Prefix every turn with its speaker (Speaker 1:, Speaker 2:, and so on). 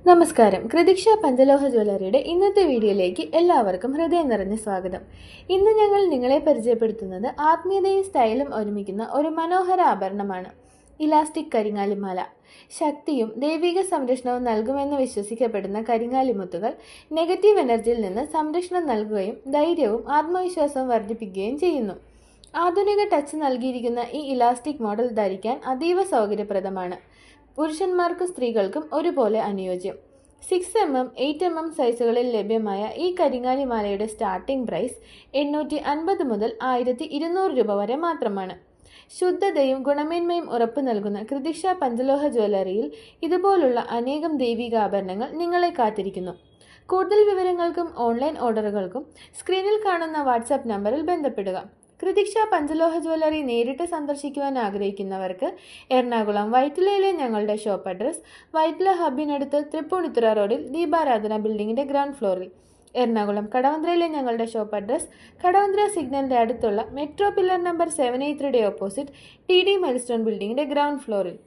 Speaker 1: നമസ്കാരം. കൃതിക്ഷ പഞ്ചലോഹ ജ്വല്ലറിയുടെ ഇന്നത്തെ വീഡിയോയിലേക്ക് എല്ലാവർക്കും ഹൃദയം നിറഞ്ഞ സ്വാഗതം. ഇന്ന് ഞങ്ങൾ നിങ്ങളെ പരിചയപ്പെടുത്തുന്നത് ആത്മീയതയും സ്റ്റൈലും ഒരുമിക്കുന്ന ഒരു മനോഹര ആഭരണമാണ് ഇലാസ്റ്റിക് കരിങ്ങാലിമാല. ശക്തിയും ദൈവിക സംരക്ഷണവും നൽകുമെന്ന് വിശ്വസിക്കപ്പെടുന്ന കരിങ്ങാലിമുത്തുകൾ നെഗറ്റീവ് എനർജിയിൽ നിന്ന് സംരക്ഷണം നൽകുകയും ധൈര്യവും ആത്മവിശ്വാസവും വർദ്ധിപ്പിക്കുകയും ചെയ്യുന്നു. ആധുനിക ടച്ച് നൽകിയിരിക്കുന്ന ഈ ഇലാസ്റ്റിക് മോഡൽ ധരിക്കാൻ അതീവ സൗകര്യപ്രദമാണ്. പുരുഷന്മാർക്കും സ്ത്രീകൾക്കും ഒരുപോലെ അനുയോജ്യം. 6mm, 8mm സൈസുകളിൽ ലഭ്യമായ ഈ കരിങ്ങാലിമാലയുടെ സ്റ്റാർട്ടിംഗ് പ്രൈസ് 850 മുതൽ 1200 രൂപ വരെ മാത്രമാണ്. ശുദ്ധതയും ഗുണമേന്മയും ഉറപ്പു നൽകുന്ന കൃതിക്ഷ പഞ്ചലോഹ ജ്വല്ലറിയിൽ ഇതുപോലുള്ള അനേകം ദൈവികാഭരണങ്ങൾ നിങ്ങളെ കാത്തിരിക്കുന്നു. കൂടുതൽ വിവരങ്ങൾക്കും ഓൺലൈൻ ഓർഡറുകൾക്കും സ്ക്രീനിൽ കാണുന്ന വാട്സാപ്പ് നമ്പറിൽ ബന്ധപ്പെടുക. കൃതിക്ഷ പഞ്ചലോഹ ജ്വല്ലറി നേരിട്ട് സന്ദർശിക്കുവാൻ ആഗ്രഹിക്കുന്നവർക്ക് എറണാകുളം വൈറ്റിലയിലെ ഞങ്ങളുടെ ഷോപ്പ് അഡ്രസ് വൈറ്റില ഹബിനടുത്ത് തൃപ്പൂണിത്തുറ റോഡിൽ ദീപാരാധന ബിൽഡിംഗിന്റെ ഗ്രൗണ്ട് ഫ്ലോറിൽ, എറണാകുളം കടവന്ത്രയിലെ ഞങ്ങളുടെ ഷോപ്പ് അഡ്രസ് കടവന്ത്ര സിഗ്നലിന്റെ അടുത്തുള്ള metro pillar number 783 opposite TD milestone ബിൽഡിംഗിന്റെ ഗ്രൗണ്ട് ഫ്ലോറിൽ.